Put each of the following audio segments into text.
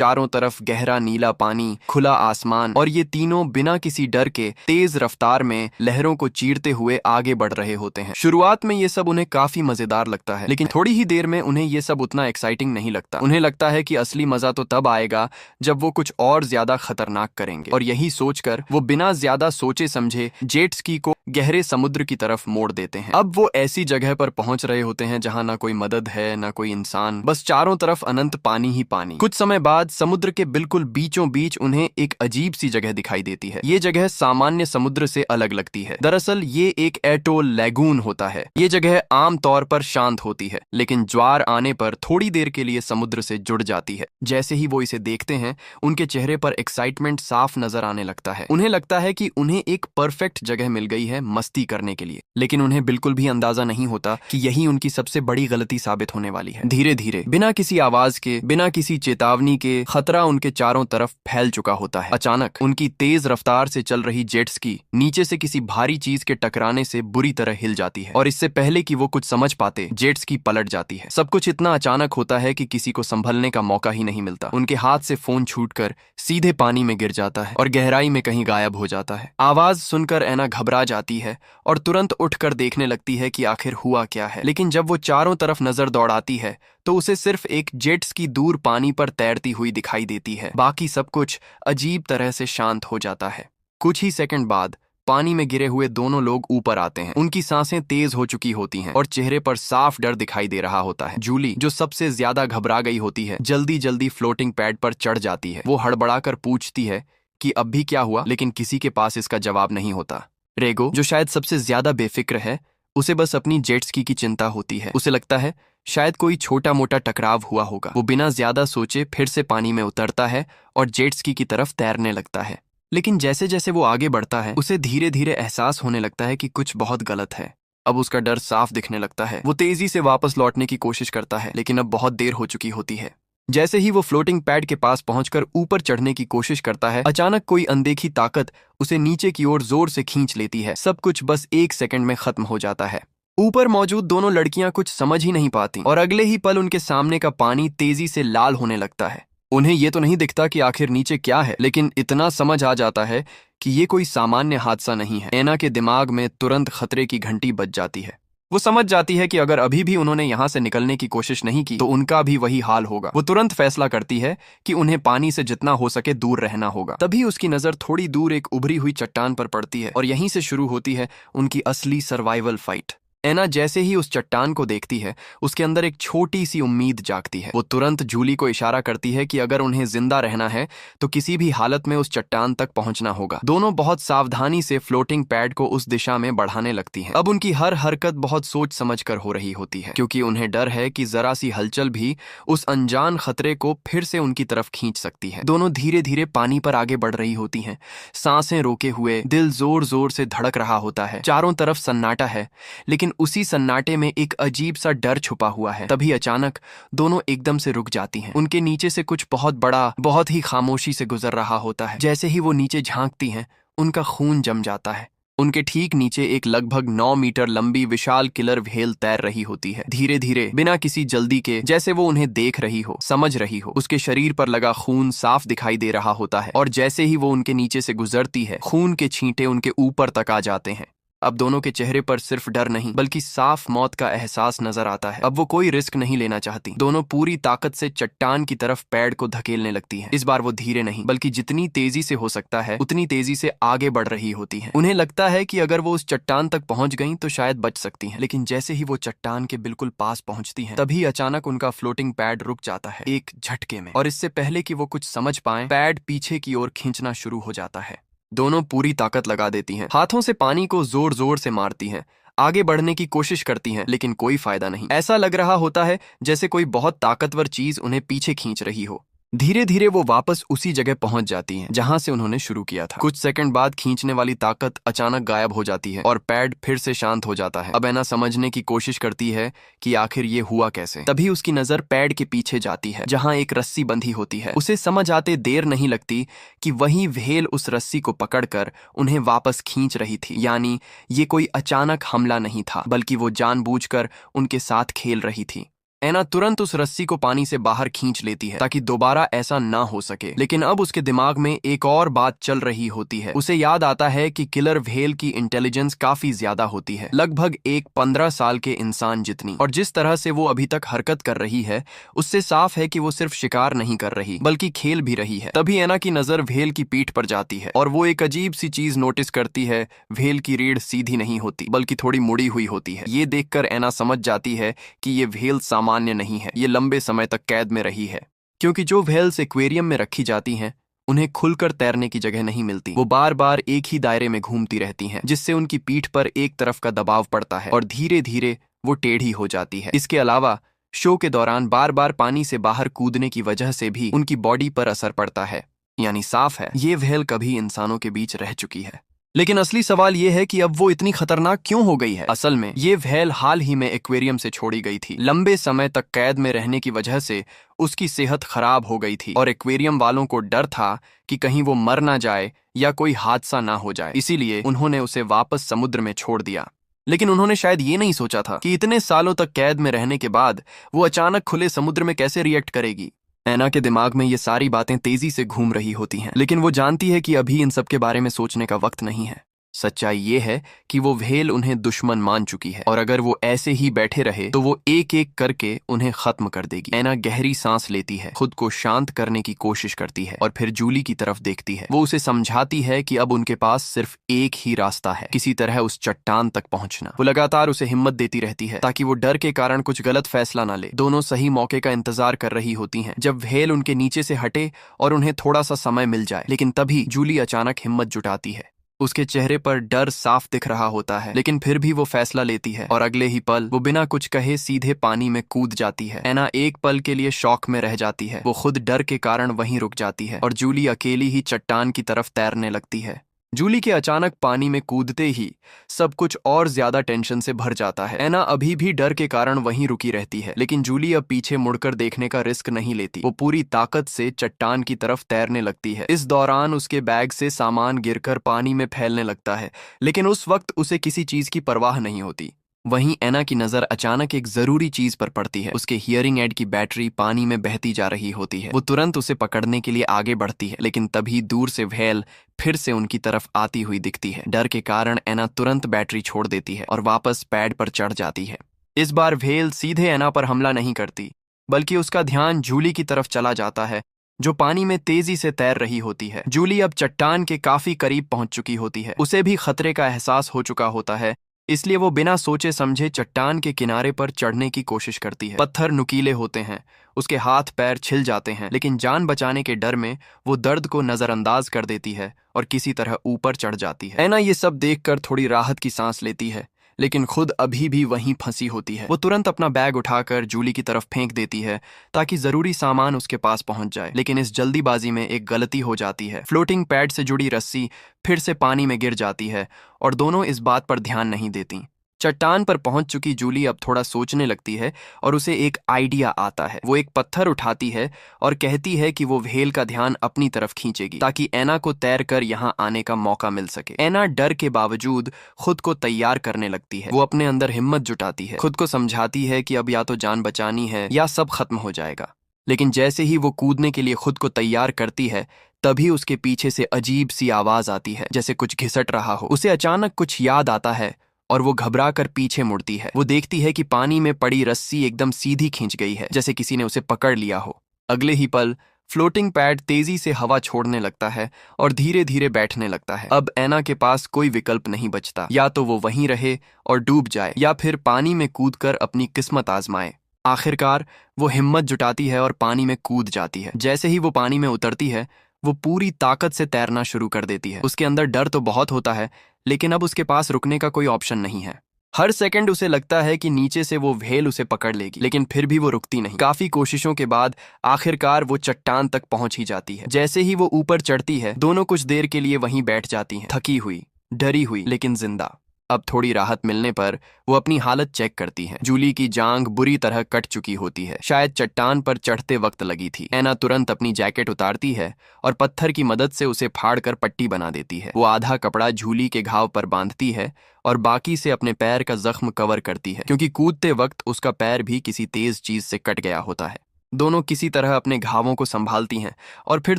चारों तरफ गहरा नीला पानी, खुला आसमान, और ये तीनों बिना किसी डर के तेज रफ्तार में लहरों को चीरते हुए आगे बढ़ रहे होते हैं। शुरुआत में ये सब उन्हें काफी मजेदार लगता है, लेकिन थोड़ी ही देर में उन्हें ये सब उतना एक्साइटिंग नहीं लगता। उन्हें लगता है कि असली मजा तो तब आएगा जब वो कुछ और ज्यादा खतरनाक करेंगे, और यही सोचकर वो बिना ज्यादा सोचे समझे जेट स्की को गहरे समुद्र की तरफ मोड़ देते हैं। अब वो ऐसी जगह पर पहुंच रहे होते हैं जहां ना कोई मदद है, ना कोई इंसान, बस चारों तरफ अनंत पानी ही पानी। कुछ समय बाद समुद्र के बिल्कुल बीचों बीच उन्हें एक अजीब सी जगह दिखाई देती है। ये जगह सामान्य समुद्र से अलग लगती है। दरअसल ये एक एटोल लैगून होता है। ये जगह आम तौर पर शांत होती है, लेकिन ज्वार आने पर थोड़ी देर के लिए समुद्र से जुड़ जाती है। जैसे ही वो इसे देखते हैं, उनके चेहरे पर एक्साइटमेंट साफ नजर आने लगता है। उन्हें लगता है कि उन्हें एक परफेक्ट जगह मिल गई है मस्ती करने के लिए, लेकिन उन्हें बिल्कुल भी अंदाजा नहीं होता कि यही उनकी सबसे बड़ी गलती साबित होने वाली है। धीरे धीरे, बिना किसी आवाज के, बिना किसी चेतावनी के, खतरा उनके चारों तरफ फैल चुका होता है। अचानक उनकी तेज रफ्तार से चल रही जेट स्की नीचे से किसी भारी चीज के टकराने से बुरी तरह हिल जाती है, और इससे पहले कि वो कुछ समझ पाते, जेट स्की पलट जाती है। सब कुछ इतना अचानक होता है कि किसी को संभलने का मौका ही नहीं मिलता। उनके हाथ से फोन छूटकर सीधे पानी में गिर जाता है और गहराई में कहीं गायब हो जाता है। आवाज सुनकर ऐना घबरा जाती है और तुरंत उठकर देखने लगती है कि आखिर हुआ क्या है। लेकिन जब वो चारों तरफ नजर दौड़ाती है तो उसे सिर्फ एक जेट स्की दूर पानी पर तैरती हुई दिखाई देती है। बाकी सब कुछ अजीब तरह से शांत हो जाता है। कुछ ही सेकंड बाद पानी में गिरे हुए दोनों लोग ऊपर आते हैं। उनकी सांसें तेज हो चुकी होती हैं और चेहरे पर साफ डर दिखाई दे रहा होता है। जूली, जो सबसे ज्यादा घबरा गई होती है, जल्दी जल्दी फ्लोटिंग पैड पर चढ़ जाती है। वो हड़बड़ाकर पूछती है कि अब भी क्या हुआ, लेकिन किसी के पास इसका जवाब नहीं होता। रेगो, जो शायद सबसे ज्यादा बेफिक्र है, उसे बस अपनी जेट स्की की चिंता होती है। उसे लगता है शायद कोई छोटा मोटा टकराव हुआ होगा। वो बिना ज्यादा सोचे फिर से पानी में उतरता है और जेट स्की की तरफ तैरने लगता है। लेकिन जैसे जैसे वो आगे बढ़ता है, उसे धीरे धीरे एहसास होने लगता है कि कुछ बहुत गलत है। अब उसका डर साफ दिखने लगता है। वो तेजी से वापस लौटने की कोशिश करता है, लेकिन अब बहुत देर हो चुकी होती है। जैसे ही वो फ्लोटिंग पैड के पास पहुंचकर ऊपर चढ़ने की कोशिश करता है, अचानक कोई अनदेखी ताकत उसे नीचे की ओर जोर से खींच लेती है। सब कुछ बस एक सेकंड में खत्म हो जाता है। ऊपर मौजूद दोनों लड़कियां कुछ समझ ही नहीं पाती और अगले ही पल उनके सामने का पानी तेजी से लाल होने लगता है। उन्हें ये तो नहीं दिखता कि आखिर नीचे क्या है, लेकिन इतना समझ आ जाता है कि ये कोई सामान्य हादसा नहीं है। ऐना के दिमाग में तुरंत खतरे की घंटी बज जाती है। वो समझ जाती है कि अगर अभी भी उन्होंने यहाँ से निकलने की कोशिश नहीं की तो उनका भी वही हाल होगा। वो तुरंत फैसला करती है कि उन्हें पानी से जितना हो सके दूर रहना होगा। तभी उसकी नजर थोड़ी दूर एक उभरी हुई चट्टान पर पड़ती है और यहीं से शुरू होती है उनकी असली सर्वाइवल फाइट। ऐना जैसे ही उस चट्टान को देखती है, उसके अंदर एक छोटी सी उम्मीद जागती है। वो तुरंत जूली को इशारा करती है कि अगर उन्हें जिंदा रहना है तो किसी भी हालत में उस चट्टान तक पहुंचना होगा। दोनों बहुत सावधानी से फ्लोटिंग पैड को उस दिशा में बढ़ाने लगती हैं। अब उनकी हर हरकत बहुत सोच समझकर हो रही होती है, क्योंकि उन्हें डर है कि जरा सी हलचल भी उस अनजान खतरे को फिर से उनकी तरफ खींच सकती है। दोनों धीरे धीरे पानी पर आगे बढ़ रही होती हैं, सांसें रोके हुए, दिल जोर जोर से धड़क रहा होता है। चारों तरफ सन्नाटा है, लेकिन उसी सन्नाटे में एक अजीब सा डर छुपा हुआ है। तभी अचानक दोनों एकदम से रुक जाती हैं। उनके नीचे से कुछ बहुत बड़ा, बहुत ही खामोशी से गुजर रहा होता है। जैसे ही वो नीचे झांकती हैं, उनका खून जम जाता है। उनके ठीक नीचे एक लगभग 9 मीटर लंबी विशाल किलर व्हेल तैर रही होती है। धीरे धीरे, बिना किसी जल्दी के, जैसे वो उन्हें देख रही हो, समझ रही हो। उसके शरीर पर लगा खून साफ दिखाई दे रहा होता है और जैसे ही वो उनके नीचे से गुजरती है, खून के छींटे उनके ऊपर तक आ जाते हैं। अब दोनों के चेहरे पर सिर्फ डर नहीं बल्कि साफ मौत का एहसास नजर आता है। अब वो कोई रिस्क नहीं लेना चाहती। दोनों पूरी ताकत से चट्टान की तरफ पैड को धकेलने लगती हैं। इस बार वो धीरे नहीं बल्कि जितनी तेजी से हो सकता है उतनी तेजी से आगे बढ़ रही होती हैं। उन्हें लगता है कि अगर वो उस चट्टान तक पहुंच गईं तो शायद बच सकती हैं। लेकिन जैसे ही वो चट्टान के बिल्कुल पास पहुंचती हैं, तभी अचानक उनका फ्लोटिंग पैड रुक जाता है एक झटके में, और इससे पहले कि वो कुछ समझ पाएं, पैड पीछे की ओर खींचना शुरू हो जाता है। दोनों पूरी ताकत लगा देती हैं, हाथों से पानी को जोर जोर से मारती हैं, आगे बढ़ने की कोशिश करती हैं, लेकिन कोई फायदा नहीं। ऐसा लग रहा होता है जैसे कोई बहुत ताकतवर चीज उन्हें पीछे खींच रही हो। धीरे धीरे वो वापस उसी जगह पहुंच जाती हैं जहां से उन्होंने शुरू किया था। कुछ सेकंड बाद खींचने वाली ताकत अचानक गायब हो जाती है और पैड फिर से शांत हो जाता है। अब ऐना समझने की कोशिश करती है कि आखिर ये हुआ कैसे। तभी उसकी नजर पैड के पीछे जाती है जहां एक रस्सी बंधी होती है। उसे समझ आते देर नहीं लगती कि वही व्हेल उस रस्सी को पकड़कर उन्हें वापस खींच रही थी। यानी ये कोई अचानक हमला नहीं था, बल्कि वो जानबूझकर उनके साथ खेल रही थी। एना तुरंत उस रस्सी को पानी से बाहर खींच लेती है ताकि दोबारा ऐसा ना हो सके। लेकिन अब उसके दिमाग में एक और बात चल रही होती है। उसे याद आता है कि किलर व्हेल की इंटेलिजेंस काफी ज्यादा होती है, लगभग एक 15 साल के इंसान जितनी। और जिस तरह से वो अभी तक हरकत कर रही है उससे साफ है कि वो सिर्फ शिकार नहीं कर रही बल्कि खेल भी रही है। तभी एना की नजर व्हेल की पीठ पर जाती है और वो एक अजीब सी चीज नोटिस करती है। व्हेल की रीढ़ सीधी नहीं होती बल्कि थोड़ी मुड़ी हुई होती है। ये देखकर एना समझ जाती है कि ये व्हेल सामान्य नहीं है, ये लंबे समय तक कैद में रही है। क्योंकि जो व्हेल्स एक्वेरियम में रखी जाती हैं उन्हें खुलकर तैरने की जगह नहीं मिलती। वो बार बार एक ही दायरे में घूमती रहती हैं, जिससे उनकी पीठ पर एक तरफ का दबाव पड़ता है और धीरे धीरे वो टेढ़ी हो जाती है। इसके अलावा शो के दौरान बार बार पानी से बाहर कूदने की वजह से भी उनकी बॉडी पर असर पड़ता है। यानी साफ है ये व्हेल कभी इंसानों के बीच रह चुकी है। लेकिन असली सवाल ये है कि अब वो इतनी खतरनाक क्यों हो गई है। असल में ये व्हेल हाल ही में एक्वेरियम से छोड़ी गई थी। लंबे समय तक कैद में रहने की वजह से उसकी सेहत खराब हो गई थी और एक्वेरियम वालों को डर था कि कहीं वो मर ना जाए या कोई हादसा ना हो जाए, इसीलिए उन्होंने उसे वापस समुद्र में छोड़ दिया। लेकिन उन्होंने शायद ये नहीं सोचा था कि इतने सालों तक कैद में रहने के बाद वो अचानक खुले समुद्र में कैसे रिएक्ट करेगी। एना के दिमाग में ये सारी बातें तेजी से घूम रही होती हैं, लेकिन वो जानती है कि अभी इन सब के बारे में सोचने का वक्त नहीं है। सच्चाई ये है कि वो व्हेल उन्हें दुश्मन मान चुकी है और अगर वो ऐसे ही बैठे रहे तो वो एक एक करके उन्हें खत्म कर देगी। एना गहरी सांस लेती है, खुद को शांत करने की कोशिश करती है और फिर जूली की तरफ देखती है। वो उसे समझाती है कि अब उनके पास सिर्फ एक ही रास्ता है, किसी तरह उस चट्टान तक पहुंचना। वो लगातार उसे हिम्मत देती रहती है ताकि वो डर के कारण कुछ गलत फैसला ना ले। दोनों सही मौके का इंतजार कर रही होती हैं जब व्हेल उनके नीचे से हटे और उन्हें थोड़ा सा समय मिल जाए। लेकिन तभी जूली अचानक हिम्मत जुटाती है। उसके चेहरे पर डर साफ दिख रहा होता है, लेकिन फिर भी वो फैसला लेती है और अगले ही पल वो बिना कुछ कहे सीधे पानी में कूद जाती है। एना एक पल के लिए शॉक में रह जाती है। वो खुद डर के कारण वहीं रुक जाती है और जूली अकेली ही चट्टान की तरफ तैरने लगती है। जूली के अचानक पानी में कूदते ही सब कुछ और ज्यादा टेंशन से भर जाता है। एना अभी भी डर के कारण वहीं रुकी रहती है, लेकिन जूली अब पीछे मुड़कर देखने का रिस्क नहीं लेती। वो पूरी ताकत से चट्टान की तरफ तैरने लगती है। इस दौरान उसके बैग से सामान गिरकर पानी में फैलने लगता है, लेकिन उस वक्त उसे किसी चीज की परवाह नहीं होती। वहीं एना की नजर अचानक एक जरूरी चीज पर पड़ती है। उसके हियरिंग एड की बैटरी पानी में बहती जा रही होती है। वो तुरंत उसे पकड़ने के लिए आगे बढ़ती है, लेकिन तभी दूर से व्हेल फिर से उनकी तरफ आती हुई दिखती है। डर के कारण एना तुरंत बैटरी छोड़ देती है और वापस पैड पर चढ़ जाती है। इस बार व्हेल सीधे एना पर हमला नहीं करती, बल्कि उसका ध्यान जूली की तरफ चला जाता है जो पानी में तेजी से तैर रही होती है। जूली अब चट्टान के काफी करीब पहुंच चुकी होती है। उसे भी खतरे का एहसास हो चुका होता है, इसलिए वो बिना सोचे समझे चट्टान के किनारे पर चढ़ने की कोशिश करती है। पत्थर नुकीले होते हैं, उसके हाथ पैर छिल जाते हैं, लेकिन जान बचाने के डर में वो दर्द को नजरअंदाज कर देती है और किसी तरह ऊपर चढ़ जाती है। एना ये सब देखकर थोड़ी राहत की सांस लेती है, लेकिन खुद अभी भी वहीं फंसी होती है। वो तुरंत अपना बैग उठाकर जूली की तरफ फेंक देती है ताकि जरूरी सामान उसके पास पहुंच जाए, लेकिन इस जल्दीबाजी में एक गलती हो जाती है। फ्लोटिंग पैड से जुड़ी रस्सी फिर से पानी में गिर जाती है और दोनों इस बात पर ध्यान नहीं देती। चट्टान पर पहुंच चुकी जूली अब थोड़ा सोचने लगती है और उसे एक आइडिया आता है। वो एक पत्थर उठाती है और कहती है कि वो व्हेल का ध्यान अपनी तरफ खींचेगी ताकि एना को तैर कर यहाँ आने का मौका मिल सके। एना डर के बावजूद खुद को तैयार करने लगती है। वो अपने अंदर हिम्मत जुटाती है, खुद को समझाती है कि अब या तो जान बचानी है या सब खत्म हो जाएगा। लेकिन जैसे ही वो कूदने के लिए खुद को तैयार करती है, तभी उसके पीछे से अजीब सी आवाज आती है, जैसे कुछ घिसट रहा हो। उसे अचानक कुछ याद आता है और वो घबरा कर पीछे मुड़ती है। वो देखती है कि पानी में पड़ी रस्सी एकदम सीधी खींच गई है, जैसे किसी ने उसे पकड़ लिया हो। अगले ही पल फ्लोटिंग पैड तेजी से हवा छोड़ने लगता है और धीरे धीरे बैठने लगता है। अब एना के पास कोई विकल्प नहीं बचता, या तो वो वहीं रहे और डूब जाए या फिर पानी में कूदकर अपनी किस्मत आजमाए। आखिरकार वो हिम्मत जुटाती है और पानी में कूद जाती है। जैसे ही वो पानी में उतरती है, वो पूरी ताकत से तैरना शुरू कर देती है। उसके अंदर डर तो बहुत होता है, लेकिन अब उसके पास रुकने का कोई ऑप्शन नहीं है। हर सेकंड उसे लगता है कि नीचे से वो व्हेल उसे पकड़ लेगी, लेकिन फिर भी वो रुकती नहीं। काफी कोशिशों के बाद आखिरकार वो चट्टान तक पहुंच ही जाती है। जैसे ही वो ऊपर चढ़ती है, दोनों कुछ देर के लिए वहीं बैठ जाती हैं, थकी हुई, डरी हुई, लेकिन जिंदा। अब थोड़ी राहत मिलने पर वो अपनी हालत चेक करती है। जूली की जांघ बुरी तरह कट चुकी होती है, शायद चट्टान पर चढ़ते वक्त लगी थी। एना तुरंत अपनी जैकेट उतारती है और पत्थर की मदद से उसे फाड़कर पट्टी बना देती है। वो आधा कपड़ा जूली के घाव पर बांधती है और बाकी से अपने पैर का जख्म कवर करती है, क्योंकि कूदते वक्त उसका पैर भी किसी तेज चीज से कट गया होता है। दोनों किसी तरह अपने घावों को संभालती हैं और फिर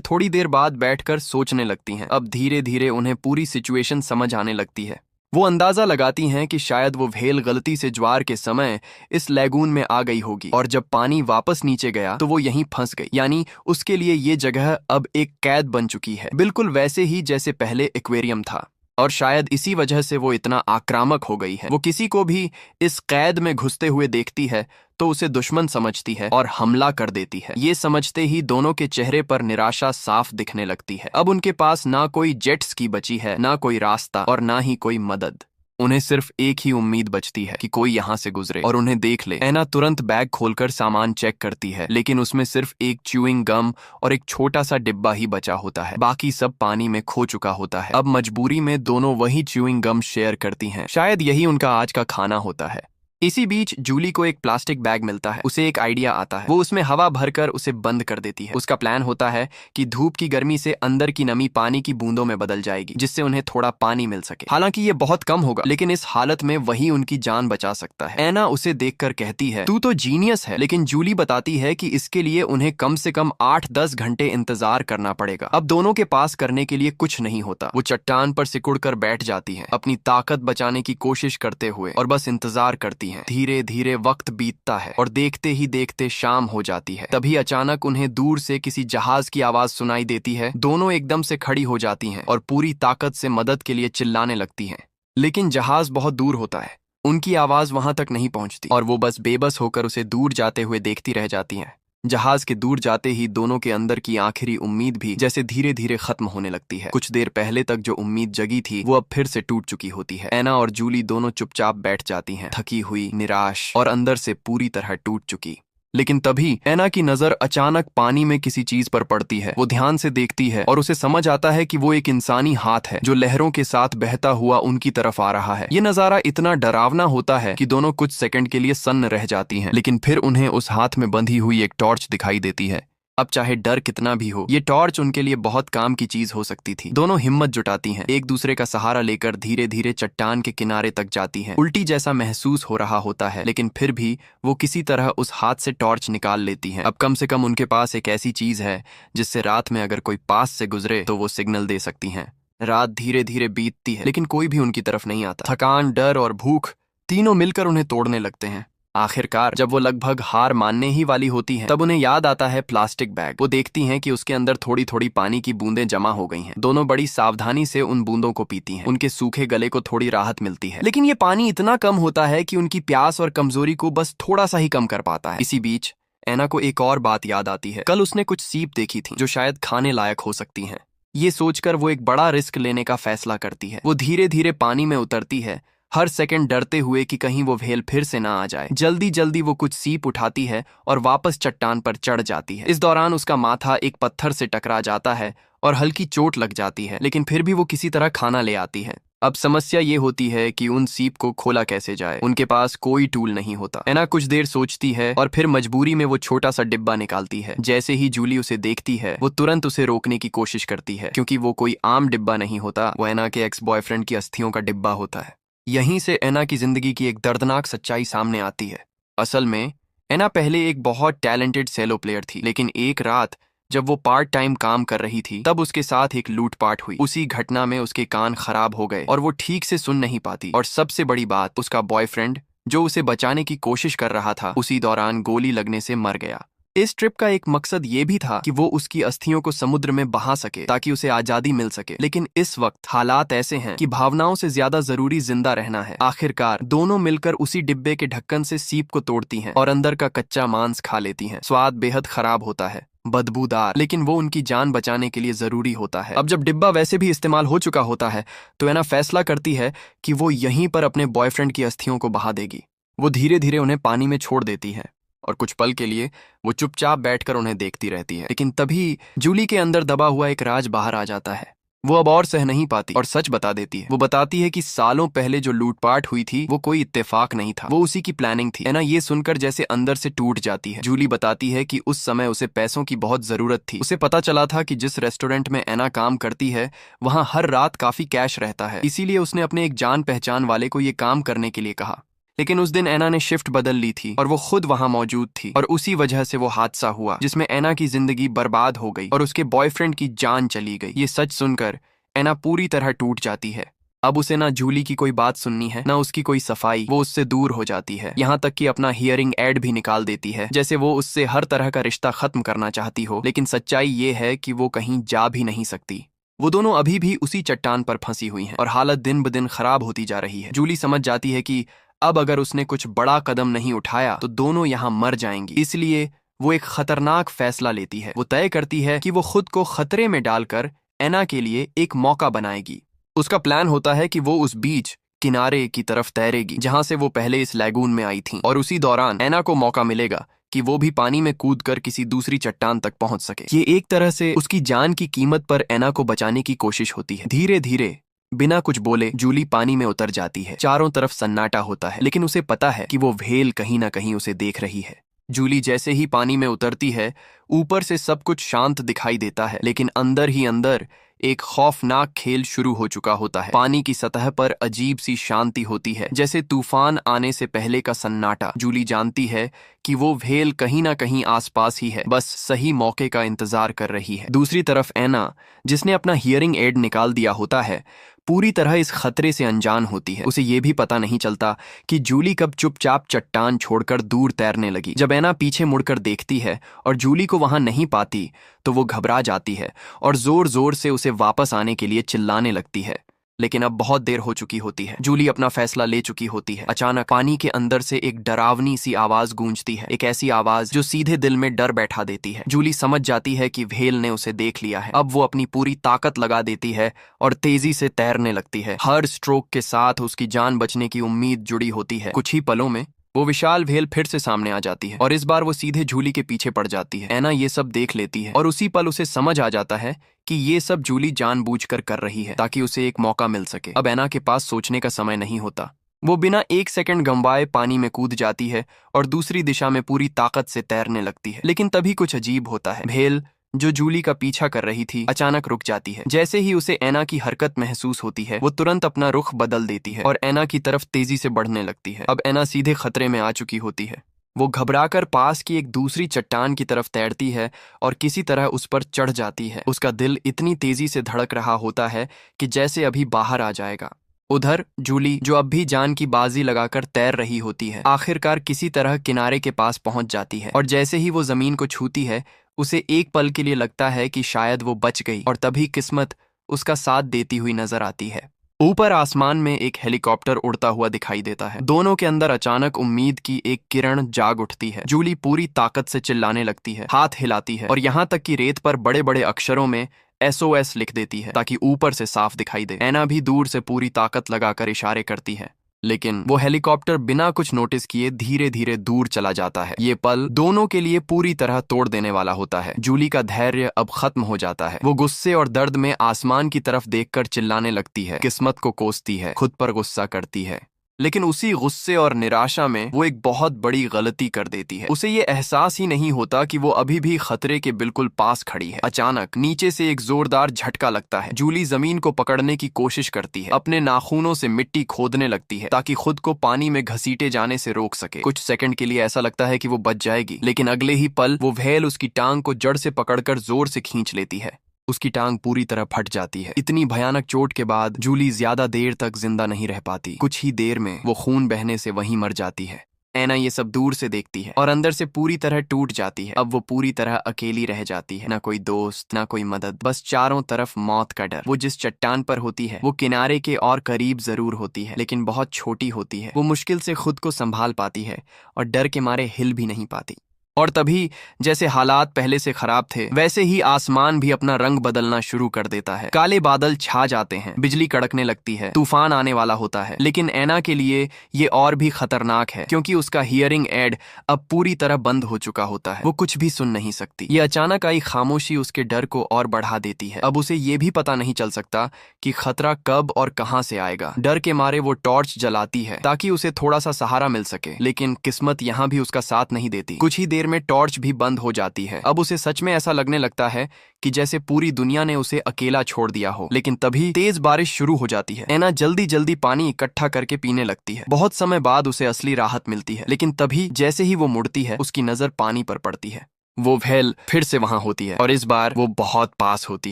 थोड़ी देर बाद बैठकर सोचने लगती हैं। अब धीरे धीरे उन्हें पूरी सिचुएशन समझ आने लगती है। वो अंदाजा लगाती हैं कि शायद वो व्हेल गलती से ज्वार के समय इस लैगून में आ गई होगी और जब पानी वापस नीचे गया तो वो यहीं फंस गई, यानी उसके लिए ये जगह अब एक कैद बन चुकी है, बिल्कुल वैसे ही जैसे पहले एक्वेरियम था। और शायद इसी वजह से वो इतना आक्रामक हो गई है। वो किसी को भी इस कैद में घुसते हुए देखती है तो उसे दुश्मन समझती है और हमला कर देती है। ये समझते ही दोनों के चेहरे पर निराशा साफ दिखने लगती है। अब उनके पास ना कोई जेट स्की बची है, ना कोई रास्ता और ना ही कोई मदद। उन्हें सिर्फ एक ही उम्मीद बचती है कि कोई यहाँ से गुजरे और उन्हें देख ले। एना तुरंत बैग खोलकर सामान चेक करती है, लेकिन उसमें सिर्फ एक च्यूइंग गम और एक छोटा सा डिब्बा ही बचा होता है। बाकी सब पानी में खो चुका होता है। अब मजबूरी में दोनों वही च्यूइंग गम शेयर करती हैं। शायद यही उनका आज का खाना होता है। इसी बीच जूली को एक प्लास्टिक बैग मिलता है। उसे एक आइडिया आता है। वो उसमें हवा भरकर उसे बंद कर देती है। उसका प्लान होता है कि धूप की गर्मी से अंदर की नमी पानी की बूंदों में बदल जाएगी, जिससे उन्हें थोड़ा पानी मिल सके। हालांकि ये बहुत कम होगा, लेकिन इस हालत में वही उनकी जान बचा सकता है। एना उसे देखकर कहती है, तू तो जीनियस है, लेकिन जूली बताती है कि इसके लिए उन्हें कम से कम 8-10 घंटे इंतजार करना पड़ेगा। अब दोनों के पास करने के लिए कुछ नहीं होता। वो चट्टान पर सिकुड़कर बैठ जाती है, अपनी ताकत बचाने की कोशिश करते हुए, और बस इंतजार करती हैं। धीरे धीरे वक्त बीतता है और देखते ही देखते शाम हो जाती है। तभी अचानक उन्हें दूर से किसी जहाज की आवाज सुनाई देती है। दोनों एकदम से खड़ी हो जाती हैं और पूरी ताकत से मदद के लिए चिल्लाने लगती हैं, लेकिन जहाज बहुत दूर होता है। उनकी आवाज वहां तक नहीं पहुंचती और वो बस बेबस होकर उसे दूर जाते हुए देखती रह जाती हैं। जहाज के दूर जाते ही दोनों के अंदर की आखिरी उम्मीद भी जैसे धीरे धीरे खत्म होने लगती है। कुछ देर पहले तक जो उम्मीद जगी थी वो अब फिर से टूट चुकी होती है। एना और जूली दोनों चुपचाप बैठ जाती हैं, थकी हुई, निराश और अंदर से पूरी तरह टूट चुकी। लेकिन तभी एना की नजर अचानक पानी में किसी चीज पर पड़ती है। वो ध्यान से देखती है और उसे समझ आता है कि वो एक इंसानी हाथ है जो लहरों के साथ बहता हुआ उनकी तरफ आ रहा है। ये नजारा इतना डरावना होता है कि दोनों कुछ सेकंड के लिए सन्न रह जाती हैं, लेकिन फिर उन्हें उस हाथ में बंधी हुई एक टॉर्च दिखाई देती है। अब चाहे डर कितना भी हो, ये टॉर्च उनके लिए बहुत काम की चीज हो सकती थी। दोनों हिम्मत जुटाती हैं, एक दूसरे का सहारा लेकर धीरे धीरे चट्टान के किनारे तक जाती हैं। उल्टी जैसा महसूस हो रहा होता है, लेकिन फिर भी वो किसी तरह उस हाथ से टॉर्च निकाल लेती हैं। अब कम से कम उनके पास एक ऐसी चीज है जिससे रात में अगर कोई पास से गुजरे तो वो सिग्नल दे सकती हैं। रात धीरे धीरे बीतती है, लेकिन कोई भी उनकी तरफ नहीं आता। थकान, डर और भूख तीनों मिलकर उन्हें तोड़ने लगते हैं। आखिरकार जब वो लगभग हार मानने ही वाली होती हैं, तब उन्हें याद आता है प्लास्टिक बैग। वो देखती हैं कि उसके अंदर थोड़ी थोड़ी पानी की बूंदें जमा हो गई हैं। दोनों बड़ी सावधानी से उन बूंदों को पीती हैं। उनके सूखे गले को थोड़ी राहत मिलती है, लेकिन ये पानी इतना कम होता है कि उनकी प्यास और कमजोरी को बस थोड़ा सा ही कम कर पाता है। इसी बीच एना को एक और बात याद आती है। कल उसने कुछ सीप देखी थी जो शायद खाने लायक हो सकती हैं। ये सोचकर वो एक बड़ा रिस्क लेने का फैसला करती है। वो धीरे धीरे पानी में उतरती है, हर सेकंड डरते हुए कि कहीं वो व्हेल फिर से ना आ जाए। जल्दी जल्दी वो कुछ सीप उठाती है और वापस चट्टान पर चढ़ जाती है। इस दौरान उसका माथा एक पत्थर से टकरा जाता है और हल्की चोट लग जाती है, लेकिन फिर भी वो किसी तरह खाना ले आती है। अब समस्या ये होती है कि उन सीप को खोला कैसे जाए। उनके पास कोई टूल नहीं होता। एना कुछ देर सोचती है और फिर मजबूरी में वो छोटा सा डिब्बा निकालती है। जैसे ही जूली उसे देखती है, वो तुरंत उसे रोकने की कोशिश करती है, क्योंकि वो कोई आम डिब्बा नहीं होता। वो एना के एक्स बॉयफ्रेंड की अस्थियों का डिब्बा होता है। यहीं से एना की जिंदगी की एक दर्दनाक सच्चाई सामने आती है। असल में एना पहले एक बहुत टैलेंटेड सेलो प्लेयर थी, लेकिन एक रात जब वो पार्ट टाइम काम कर रही थी, तब उसके साथ एक लूटपाट हुई। उसी घटना में उसके कान खराब हो गए और वो ठीक से सुन नहीं पाती। और सबसे बड़ी बात, उसका बॉयफ्रेंड जो उसे बचाने की कोशिश कर रहा था, उसी दौरान गोली लगने से मर गया। इस ट्रिप का एक मकसद ये भी था कि वो उसकी अस्थियों को समुद्र में बहा सके ताकि उसे आजादी मिल सके। लेकिन इस वक्त हालात ऐसे हैं कि भावनाओं से ज्यादा जरूरी जिंदा रहना है। आखिरकार दोनों मिलकर उसी डिब्बे के ढक्कन से सीप को तोड़ती हैं और अंदर का कच्चा मांस खा लेती हैं। स्वाद बेहद खराब होता है, बदबूदार, लेकिन वो उनकी जान बचाने के लिए जरूरी होता है। अब जब डिब्बा वैसे भी इस्तेमाल हो चुका होता है, तो एना फैसला करती है कि वो यहीं पर अपने बॉयफ्रेंड की अस्थियों को बहा देगी। वो धीरे धीरे उन्हें पानी में छोड़ देती है और कुछ पल के लिए वो चुपचाप बैठकर उन्हें देखती रहती है। लेकिन तभी जूली के अंदर दबा हुआ एक राज बाहर आ जाता है। वो अब और सह नहीं पाती और सच बता देती है। वो बताती है कि सालों पहले जो लूटपाट हुई थी वो कोई इत्तेफाक नहीं था, वो उसी की प्लानिंग थी। एना ये सुनकर जैसे अंदर से टूट जाती है। जूली बताती है कि उस समय उसे पैसों की बहुत जरूरत थी। उसे पता चला था कि जिस रेस्टोरेंट में एना काम करती है वहां हर रात काफी कैश रहता है, इसीलिए उसने अपने एक जान पहचान वाले को ये काम करने के लिए कहा। लेकिन उस दिन एना ने शिफ्ट बदल ली थी और वो खुद वहां मौजूद थी, और उसी वजह से वो हादसा हुआ जिसमें एना की जिंदगी बर्बाद हो गई और उसके बॉयफ्रेंड की जान चली गई। ये सच सुनकर एना पूरी तरह टूट जाती है। अब उसे ना जूली की कोई बात सुननी है, ना उसकी कोई सफाई। वो उससे दूर हो जाती है, यहाँ तक कि अपना हियरिंग एड भी निकाल देती है, जैसे वो उससे हर तरह का रिश्ता खत्म करना चाहती हो। लेकिन सच्चाई ये है कि वो कहीं जा भी नहीं सकती। वो दोनों अभी भी उसी चट्टान पर फंसी हुई हैं और हालत दिन ब दिन खराब होती जा रही है। जूली समझ जाती है कि अब अगर उसने कुछ बड़ा कदम नहीं उठाया तो दोनों यहाँ मर जाएंगी। इसलिए वो एक खतरनाक फैसला लेती है। वो तय करती है कि वो खुद को खतरे में डालकर एना के लिए एक मौका बनाएगी। उसका प्लान होता है कि वो उस बीच किनारे की तरफ तैरेगी जहां से वो पहले इस लैगून में आई थी, और उसी दौरान एना को मौका मिलेगा कि वो भी पानी में कूदकर किसी दूसरी चट्टान तक पहुंच सके। ये एक तरह से उसकी जान की कीमत पर एना को बचाने की कोशिश होती है। धीरे धीरे बिना कुछ बोले जूली पानी में उतर जाती है। चारों तरफ सन्नाटा होता है, लेकिन उसे पता है कि वो व्हेल कहीं ना कहीं उसे देख रही है। जूली जैसे ही पानी में उतरती है, ऊपर से सब कुछ शांत दिखाई देता है, लेकिन अंदर ही अंदर एक खौफनाक खेल शुरू हो चुका होता है। पानी की सतह पर अजीब सी शांति होती है, जैसे तूफान आने से पहले का सन्नाटा। जूली जानती है कि वो व्हेल कहीं ना कहीं आसपास ही है, बस सही मौके का इंतजार कर रही है। दूसरी तरफ एना, जिसने अपना हियरिंग एड निकाल दिया होता है, पूरी तरह इस खतरे से अनजान होती है। उसे ये भी पता नहीं चलता कि जूली कब चुपचाप चट्टान छोड़कर दूर तैरने लगी। जब एना पीछे मुड़कर देखती है और जूली को वहां नहीं पाती तो वो घबरा जाती है और जोर जोर से उसे वापस आने के लिए चिल्लाने लगती है। लेकिन अब बहुत देर हो चुकी होती है। जूली अपना फैसला ले चुकी होती है। अचानक पानी के अंदर से एक डरावनी सी आवाज गूंजती है, एक ऐसी आवाज जो सीधे दिल में डर बैठा देती है। जूली समझ जाती है कि व्हेल ने उसे देख लिया है। अब वो अपनी पूरी ताकत लगा देती है और तेजी से तैरने लगती है। हर स्ट्रोक के साथ उसकी जान बचने की उम्मीद जुड़ी होती है। कुछ ही पलों में वो विशाल व्हेल फिर से सामने आ जाती है और इस बार वो सीधे जूली के पीछे पड़ जाती है। एना ये सब देख लेती है और उसी पल उसे समझ आ जाता है कि ये सब जूली जानबूझकर कर रही है ताकि उसे एक मौका मिल सके। अब एना के पास सोचने का समय नहीं होता। वो बिना एक सेकंड गंवाए पानी में कूद जाती है और दूसरी दिशा में पूरी ताकत से तैरने लगती है। लेकिन तभी कुछ अजीब होता है। व्हेल, जो जूली का पीछा कर रही थी, अचानक रुक जाती है। जैसे ही उसे एना की हरकत महसूस होती है, वो तुरंत अपना रुख बदल देती है और एना की तरफ तेजी से बढ़ने लगती है। अब एना सीधे खतरे में आ चुकी होती है। वो घबराकर पास की एक दूसरी चट्टान की तरफ तैरती है और किसी तरह उस पर चढ़ जाती है। उसका दिल इतनी तेजी से धड़क रहा होता है कि जैसे अभी बाहर आ जाएगा। उधर जूली, जो अब भी जान की बाजी लगाकर तैर रही होती है, आखिरकार किसी तरह किनारे के पास पहुंच जाती है और जैसे ही वो जमीन को छूती है, उसे एक पल के लिए लगता है कि शायद वो बच गई, और तभी किस्मत उसका साथ देती हुई नजर आती है। ऊपर आसमान में एक हेलीकॉप्टर उड़ता हुआ दिखाई देता है। दोनों के अंदर अचानक उम्मीद की एक किरण जाग उठती है। जूली पूरी ताकत से चिल्लाने लगती है, हाथ हिलाती है और यहाँ तक कि रेत पर बड़े बड़े अक्षरों में SOS लिख देती है ताकि ऊपर से साफ दिखाई दे। एना भी दूर से पूरी ताकत लगाकर इशारे करती है, लेकिन वो हेलीकॉप्टर बिना कुछ नोटिस किए धीरे धीरे दूर चला जाता है। ये पल दोनों के लिए पूरी तरह तोड़ देने वाला होता है। जूली का धैर्य अब खत्म हो जाता है। वो गुस्से और दर्द में आसमान की तरफ देखकर चिल्लाने लगती है, किस्मत को कोसती है, खुद पर गुस्सा करती है। लेकिन उसी गुस्से और निराशा में वो एक बहुत बड़ी गलती कर देती है। उसे ये एहसास ही नहीं होता कि वो अभी भी खतरे के बिल्कुल पास खड़ी है। अचानक नीचे से एक जोरदार झटका लगता है। जूली जमीन को पकड़ने की कोशिश करती है, अपने नाखूनों से मिट्टी खोदने लगती है ताकि खुद को पानी में घसीटे जाने से रोक सके। कुछ सेकंड के लिए ऐसा लगता है कि वो बच जाएगी, लेकिन अगले ही पल वो व्हेल उसकी टांग को जड़ से पकड़कर जोर से खींच लेती है। उसकी टांग पूरी तरह फट जाती है। इतनी भयानक चोट के बाद जूली ज्यादा देर तक जिंदा नहीं रह पाती। कुछ ही देर में वो खून बहने से वहीं मर जाती है। एना ये सब दूर से देखती है और अंदर से पूरी तरह टूट जाती है। अब वो पूरी तरह अकेली रह जाती है, ना कोई दोस्त, ना कोई मदद, बस चारों तरफ मौत का डर। वो जिस चट्टान पर होती है वो किनारे के और करीब जरूर होती है, लेकिन बहुत छोटी होती है। वो मुश्किल से खुद को संभाल पाती है और डर के मारे हिल भी नहीं पाती। और तभी जैसे हालात पहले से खराब थे वैसे ही आसमान भी अपना रंग बदलना शुरू कर देता है। काले बादल छा जाते हैं, बिजली कड़कने लगती है, तूफान आने वाला होता है। लेकिन ऐना के लिए ये और भी खतरनाक है क्योंकि उसका हियरिंग एड अब पूरी तरह बंद हो चुका होता है। वो कुछ भी सुन नहीं सकती। ये अचानक आई खामोशी उसके डर को और बढ़ा देती है। अब उसे ये भी पता नहीं चल सकता कि खतरा कब और कहां से आएगा। डर के मारे वो टॉर्च जलाती है ताकि उसे थोड़ा सा सहारा मिल सके, लेकिन किस्मत यहाँ भी उसका साथ नहीं देती। कुछ ही देर में टॉर्च भी बंद हो जाती है। अब उसे सच में ऐसा लगने लगता है कि जैसे पूरी दुनिया ने उसे अकेला छोड़ दिया हो। लेकिन तभी तेज बारिश शुरू हो जाती है। ऐना जल्दी जल्दी पानी इकट्ठा करके पीने लगती है। बहुत समय बाद उसे असली राहत मिलती है। लेकिन तभी जैसे ही वो मुड़ती है उसकी नजर पानी पर पड़ती है। वो व्हेल फिर से वहां होती है और इस बार वो बहुत पास होती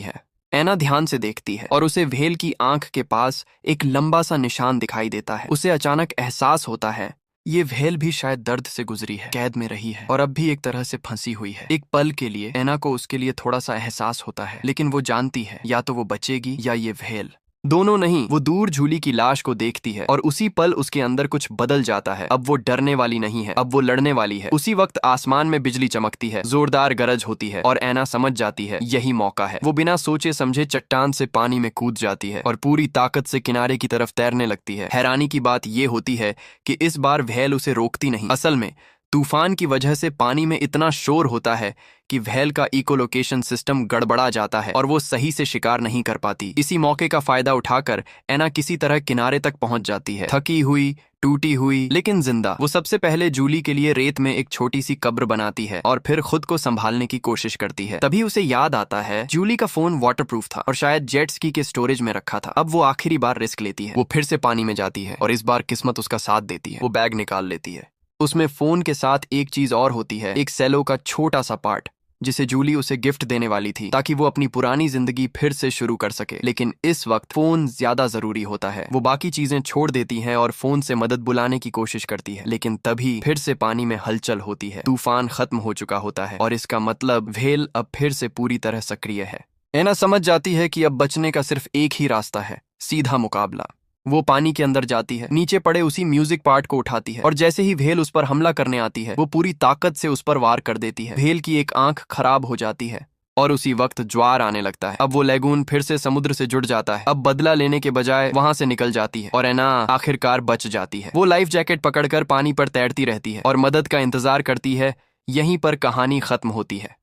है। ऐना ध्यान से देखती है और उसे व्हेल की आंख के पास एक लंबा सा निशान दिखाई देता है। उसे अचानक एहसास होता है ये व्हेल भी शायद दर्द से गुजरी है, कैद में रही है और अब भी एक तरह से फंसी हुई है। एक पल के लिए ऐना को उसके लिए थोड़ा सा एहसास होता है, लेकिन वो जानती है या तो वो बचेगी या ये व्हेल, दोनों नहीं। वो दूर झूली की लाश को देखती है और उसी पल उसके अंदर कुछ बदल जाता है। अब वो डरने वाली नहीं है, अब वो लड़ने वाली है। उसी वक्त आसमान में बिजली चमकती है, जोरदार गरज होती है और ऐना समझ जाती है यही मौका है। वो बिना सोचे समझे चट्टान से पानी में कूद जाती है और पूरी ताकत से किनारे की तरफ तैरने लगती है। हैरानी की बात यह होती है कि इस बार व्हेल उसे रोकती नहीं। असल में तूफान की वजह से पानी में इतना शोर होता है कि व्हेल का इकोलोकेशन सिस्टम गड़बड़ा जाता है और वो सही से शिकार नहीं कर पाती। इसी मौके का फायदा उठाकर ऐना किसी तरह किनारे तक पहुंच जाती है, थकी हुई, टूटी हुई लेकिन जिंदा। वो सबसे पहले जूली के लिए रेत में एक छोटी सी कब्र बनाती है और फिर खुद को संभालने की कोशिश करती है। तभी उसे याद आता है जूली का फोन वाटरप्रूफ था और शायद जेट स्की के स्टोरेज में रखा था। अब वो आखिरी बार रिस्क लेती है। वो फिर से पानी में जाती है और इस बार किस्मत उसका साथ देती है। वो बैग निकाल लेती है। उसमें फोन के साथ एक चीज और होती है, एक सेलो का छोटा सा पार्ट जिसे जूली उसे गिफ्ट देने वाली थी ताकि वो अपनी पुरानी जिंदगी फिर से शुरू कर सके। लेकिन इस वक्त फोन ज्यादा जरूरी होता है। वो बाकी चीजें छोड़ देती है और फोन से मदद बुलाने की कोशिश करती है, लेकिन तभी फिर से पानी में हलचल होती है। तूफान खत्म हो चुका होता है और इसका मतलब व्हेल अब फिर से पूरी तरह सक्रिय है। ऐना समझ जाती है कि अब बचने का सिर्फ एक ही रास्ता है, सीधा मुकाबला। वो पानी के अंदर जाती है, नीचे पड़े उसी म्यूजिक पार्ट को उठाती है और जैसे ही व्हेल उस पर हमला करने आती है वो पूरी ताकत से उस पर वार कर देती है। व्हेल की एक आंख खराब हो जाती है और उसी वक्त ज्वार आने लगता है। अब वो लैगून फिर से समुद्र से जुड़ जाता है। अब बदला लेने के बजाय वहां से निकल जाती है और ऐना आखिरकार बच जाती है। वो लाइफ जैकेट पकड़कर पानी पर तैरती रहती है और मदद का इंतजार करती है। यहीं पर कहानी खत्म होती है।